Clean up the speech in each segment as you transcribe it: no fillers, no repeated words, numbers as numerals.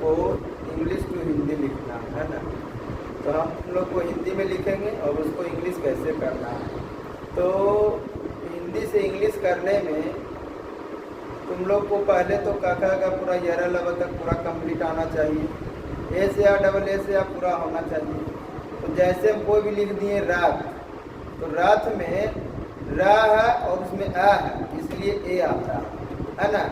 को English to Hindi लिखना है ना, तो हम लोग को हिंदी में लिखेंगे और उसको इंग्लिश कैसे करना है। तो हिंदी से इंग्लिश करने में तुम लोग को पहले तो काका का पूरा 11 लेवल तक पूरा कंप्लीट आना चाहिए, ए से या डबल ए से या पूरा होना चाहिए। तो जैसे हम कोई भी लिख दिए रात, तो रात में रा है और उसमें आ है, इसलिए ए आता है ना।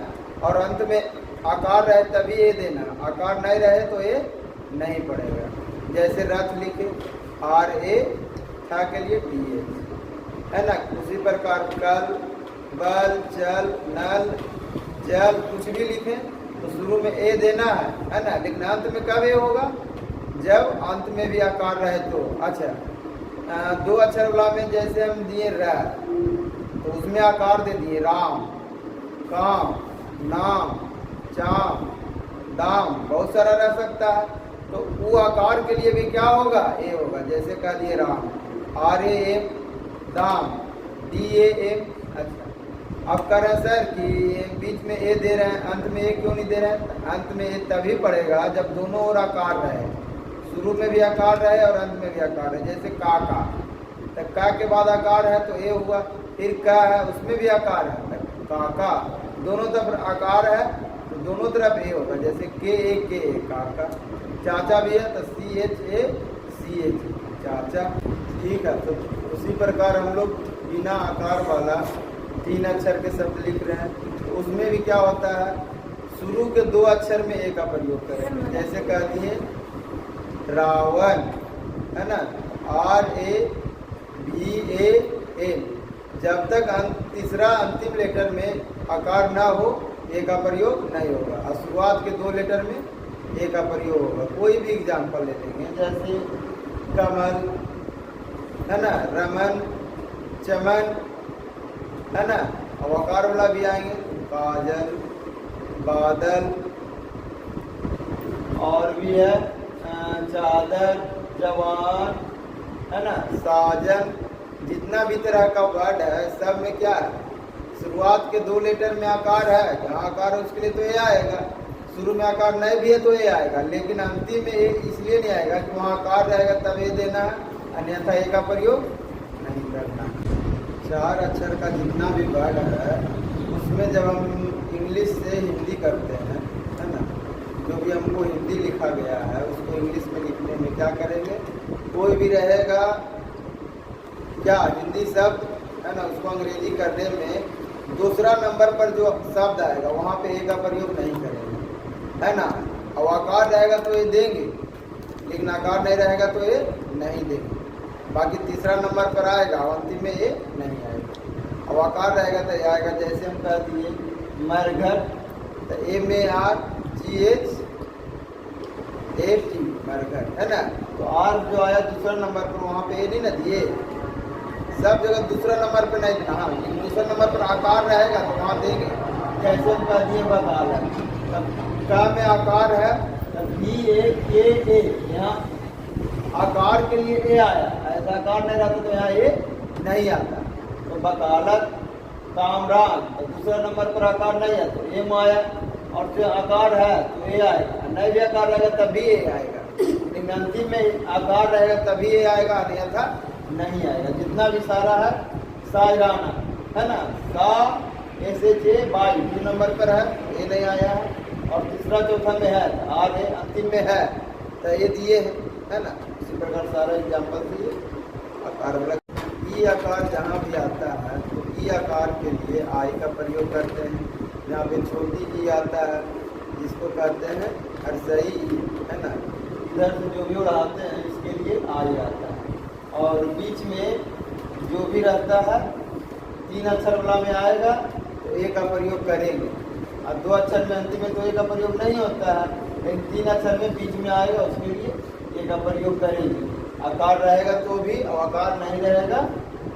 और अंत में आकार रहे तभी ए देना, आकार नहीं रहे तो ए नहीं पड़ेगा। जैसे रथ लिखे आर ए था के लिए टी एच है ना। उसी प्रकार कल, बल, चल, नल, जल कुछ भी लिखें तो शुरू में ए देना है ना, लेकिन अंत में कब ए होगा, जब अंत में भी आकार रहे तो। अच्छा, 2 अक्षर वाला में जैसे हम दिए रा, तो उसमें आकार दे दिए राम, काम, नाम, चाम, दाम, बहुत सारा रह सकता है। तो वो आकार के लिए भी क्या होगा, ए होगा। जैसे कह दिए राम, आर ए एम, दाम, डी ए एम। अच्छा, अब कह रहे हैं सर कि बीच में ए दे रहे हैं, अंत में ए क्यों नहीं दे रहे हैं। अंत में ए तभी पड़ेगा जब दोनों ओर आकार रहे, शुरू में भी आकार रहे और अंत में भी आकार रहे। जैसे काका, तो का के बाद आकार है तो ए हुआ, फिर का है उसमें भी आकार है, काका, दोनों तरफ आकार है तो दोनों तरफ ए होगा। जैसे के ए काका, चाचा भी है तो C H A C H चाचा। ठीक है, तो उसी प्रकार हम लोग बिना आकार वाला 3 अक्षर के शब्द लिख रहे हैं, तो उसमें भी क्या होता है, शुरू के 2 अक्षर में ए का प्रयोग करें। जैसे कह दिए रावण है ना, R A B A N. जब तक तीसरा अंतिम लेटर में आकार ना हो ए का प्रयोग नहीं होगा, और शुरुआत के 2 लेटर में ए का प्रयोग होगा। कोई भी एग्जाम्पल ले लेंगे, जैसे कमल है ना, रमन, चमन है ना। अब आकार वाला भी आएंगे, काजल, बादल, और भी है चादर, जवान है ना, साजन। जितना भी तरह का वर्ड है सब में क्या है, शुरुआत के 2 लेटर में आकार है, जहाँ आकार है उसके लिए तो ए आएगा। शुरू में आकार नहीं भी है तो ए आएगा, लेकिन अंतिम में ए इसलिए नहीं आएगा कि वहाँ आकार रहेगा तब ए देना है, अन्यथा ए का प्रयोग नहीं करना। 4 अक्षर का जितना भी वर्ड है उसमें जब हम इंग्लिश से हिंदी करते हैं है ना, जो भी हमको हिंदी लिखा गया है उसको इंग्लिश में लिखने में क्या करेंगे, कोई भी रहेगा क्या हिंदी शब्द है ना, उसको अंग्रेजी करने में दूसरा नंबर पर जो शब्द आएगा वहाँ पे ए का प्रयोग नहीं करेंगे है ना। अब आकार रहेगा तो ये देंगे, लेकिन आकार नहीं रहेगा तो ये नहीं देंगे। बाकी तीसरा नंबर पर आएगा, अंतिम में ये नहीं आएगा। अब आकार रहेगा तो ये आएगा। जैसे हम कह दिए मरघट, तो MARGHAT मरघट है ना। तो आर जो आया दूसरा नंबर पर, वहाँ पे ये नहीं ना दिए, सब जगह दूसरा नंबर पर नहीं देना। हाँ, दूसरा नंबर पर आकार रहेगा तो वहाँ देंगे। जैसे हम कह दिए बकालत, का में आकार है BAKA, यहाँ आकार के लिए ए आया, ऐसा आकार नहीं रहता तो यहाँ ए नहीं आता। तो बकालत, कामरान, तो दूसरा नंबर पर आकार नहीं है तो एम आया, और जो आकार है तो ए आएगा, नहीं भी आकार रहेगा तब भी ए आएगा, लेकिन अंतिम में आकार रहेगा तभी ए आएगा, अन्यथा नहीं आएगा। जितना भी सारा है सायराना है ना, का SHA 22 नंबर पर है, ए नहीं आया है। और तीसरा चौथा में है आर है, अंतिम में है तो ये दिए है ना। इसी प्रकार सारा एग्जाम्पल दिए। आकार वाला ई आकार जहाँ भी आता है तो ई आकार के लिए आई का प्रयोग करते हैं। जहाँ पे छोटी ई आता है जिसको कहते हैं हर्षई है ना, इधर से जो भी उड़ाते हैं इसके लिए आई आता है। और बीच में जो भी रहता है 3 अक्षर वाला में आएगा तो ए का प्रयोग करेंगे, और 2 अक्षर में अंतिम में तो ए का प्रयोग नहीं होता है, लेकिन 3 अक्षर में बीच में आएगा उसके लिए ए का प्रयोग करेंगे। आकार रहेगा तो भी, और आकार नहीं रहेगा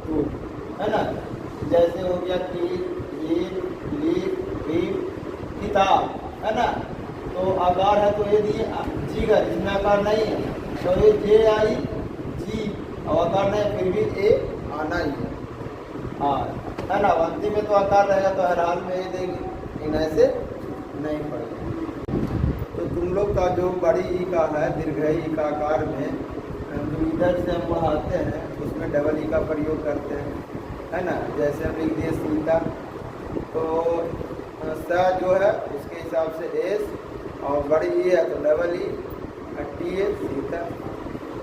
तो है ना। जैसे हो गया किताब है ना, तो आकार है तो ये दिए जीगर, इसमें आकार नहीं है तो ये जे आई जी, और आकार नहीं फिर भी ए आना ही है। हाँ है ना, अंतिम में तो आकार रहेगा तो हर हाल में ये देंगे, लेकिन ऐसे नहीं पड़ेगा। तो तुम लोग का जो बड़ी ई का है दीर्घई ई का आकार में जो इधर से हम बढ़ाते हैं उसमें डबल ई का प्रयोग करते हैं, है ना। जैसे हम लिख दिए सीता, तो सा जो है उसके हिसाब से एस, और बड़ी ई है तो डबल ई, टी है सीता।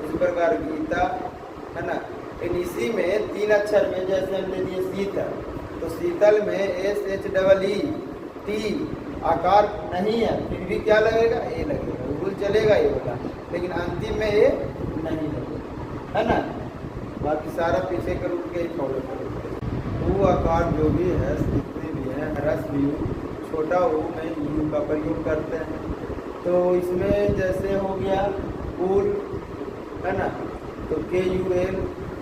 इस प्रकार गीता, है ना। इन इसी में 3 अक्षर में जैसे हम ले दिए शीतल, तो शीतल में S H double E T आकार नहीं है, फिर भी क्या लगेगा, ए लगेगा, रूल चलेगा ये वाला, लेकिन अंतिम में ए नहीं लगेगा, है ना। बाकी सारा पीछे के रूप के ही फॉलो करेंगे। ऊ आकार जो भी है, जितने भी हैं, ह्रस्व यू, छोटा ऊ में यू का प्रयोग करते हैं। तो इसमें जैसे हो गया कूल, है ना, तो के यू एल।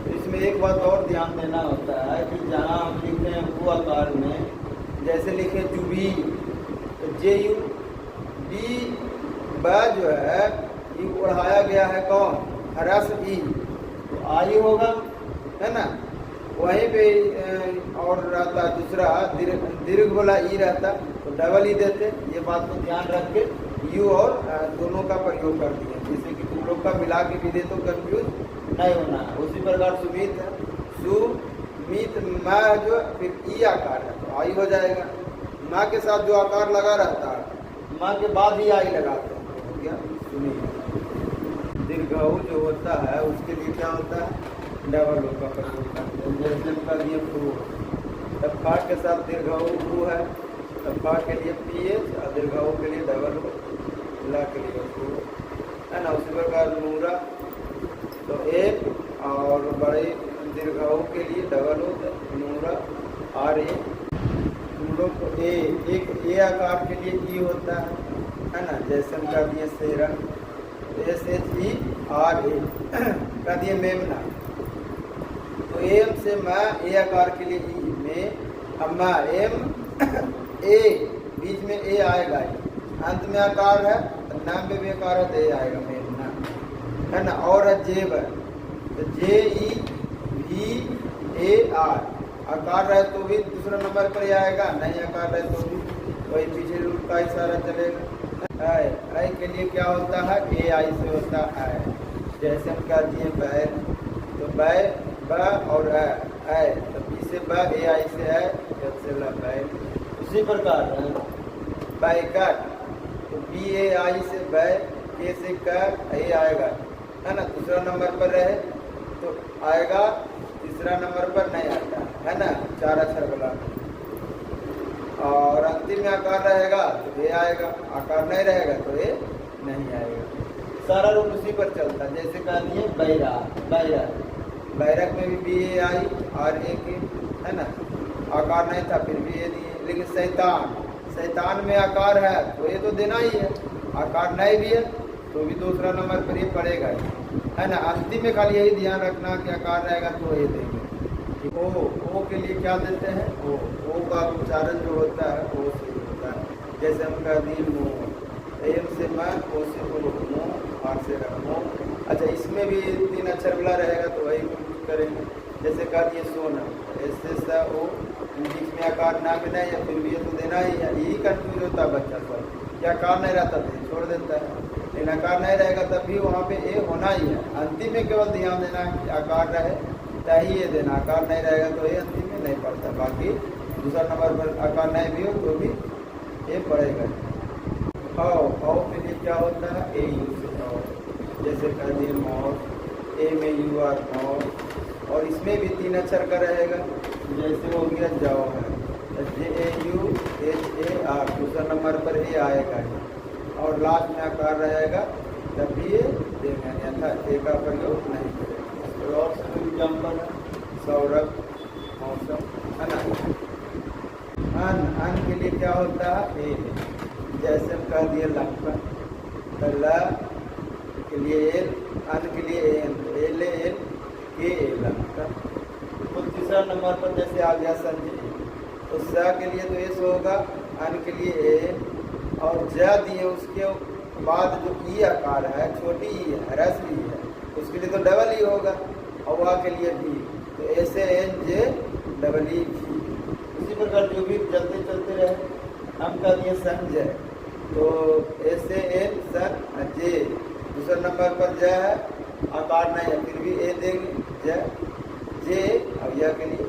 इसमें एक बात और ध्यान देना होता है कि जहाँ हम लिखते हैं वो आकार में, जैसे लिखे जुबी, तो जे यू बी ब जो है ये बढ़ाया गया है कौन, ह्रस्व ई, तो आई होगा, है ना। वहीं पे और रहता दूसरा दीर्घ वाला ई रहता तो डबल ई देते। ये बात को ध्यान रख के यू और दोनों का प्रयोग कर दिया, जैसे कि तुम लोग का मिला के भी दे तो कंफ्यूज नहीं होना है। उसी प्रकार सुमित है, सुमित मा जो फिर ई आकार है तो आई हो जाएगा। माँ के साथ जो आकार लगा रहता है, माँ के बाद ही आई लगाते हैं, हो गया सुमित। दीर्घऊ जो होता है उसके लिए क्या होता है, डबल ओ का प्रयोग करते हैं। जैसे का लिए फू, तब फा के साथ दीर्घऊ फू है, तब फा के लिए पी एच और दीर्घऊ के लिए डबल ओ, ला के लिए फू, है ना। उसी प्रकार नूरा तो एक, और बड़े दीर्घऊ के लिए डबल ओ, नूरा आर ए। तुम लोग को ए, एक ए आकार के लिए ई होता है ना। जैसे हम कर दिए शेरा, S H E R A कर दिए मेमना, तो एम से मैं ए आकार के लिए ई में, अब मैं एम ए बीच में ए आएगा, अंत में आकार है, नाम में भी आकार है तो ए आएगा मेमना, है ना। और है जेब, तो जे ई भी ए आर, आकार रहे तो भी दूसरा नंबर पर ही आएगा, नहीं आकार रहे तो भी वही पीछे रूल का इशारा चलेगा। आई के लिए क्या होता है, ए आई से होता है। जैसे हम क्या दिए बैल, तो बै ब और ऐ, तो बी से ब, ए आई से है, एल से ला बैल। उसी प्रकार बैकट, तो बी ए आई से बै, के से क, ए आएगा, है ना। दूसरा नंबर पर रहे तो आएगा, तीसरा नंबर पर नहीं आता, है ना, 4 अक्षर वाला। और अंतिम में आकार रहेगा तो ए आएगा, आकार नहीं रहेगा तो ए नहीं आएगा। सारा रूल उसी पर चलता है। जैसे कह दिए बैरा, बैरा, बैरक में भी B A I R A के, है ना, आकार नहीं था फिर भी ए दिए। लेकिन शैतान, शैतान में आकार है तो ये तो देना ही है, आकार नहीं भी है तो भी दूसरा नंबर पर ये पड़ेगा, है ना। अंतिम में खाली यही ध्यान रखना कि आकार रहेगा तो ये देंगे। ओ के लिए क्या देते हैं, ओ का उच्चारण जो होता है ओ से होता है। जैसे हम कह दिए मुँह, एम से मैं, ओ से मुँह, आर से रखो। अच्छा, इसमें भी 3 अक्षर वाला रहेगा तो वही करेंगे। जैसे कह दिए सोना, ऐसे सा ओ, बीच में आकार ना भी नहीं है फिर भी ये तो देना ही है। यही कन्फ्यूज होता है बच्चा सब, क्या आकार नहीं रहता तो छोड़ देता है, लेकिन आकार नहीं रहेगा तब भी वहाँ पे ए होना ही है। अंतिम में केवल ध्यान देना है कि आकार रहे तभी ये देना, आकार नहीं रहेगा तो ये अंतिम में नहीं पड़ता। बाकी दूसरा नंबर पर आकार नहीं भी हो तो भी ये पड़ेगा। औ के लिए क्या होता है, ए यू से औ। जैसे कह दिए मौत, ए में यू आर मौत, और इसमें भी 3 अक्षर का रहेगा। जैसे हो गया जाओ है, जे ए यू एच ए आर, दूसरा नंबर पर ए आएगा और लास्ट में आकार रहेगा तब भी ये देगा, अन्यथा ए का प्रयोग नहीं करेगा। और एग्जाम्पल है सौरभ, मौसम, है ना। अन के लिए क्या होता है, ए। जैसे हम कह दिए लंकन, तो ल के लिए एल, अन के लिए एन, एल एल के लंकन। तो तीसरा नंबर पर जैसे आ गया संजय, तो स के लिए तो एस होगा, अन के लिए ए, और ज दिए उसके बाद जो ई आकार है, छोटी ई है, ह्रस्व ई है, उसके लिए तो डबल ई होगा, और वह के लिए भी तो ऐसे एन जे डबल ई भी। उसी प्रकार जो भी चलते चलते रहे। हम कह दिए संजय, तो ऐसे एन नंबर पर ज है, आकार नहीं है फिर भी ए देंगे, ज जे, अब यह के लिए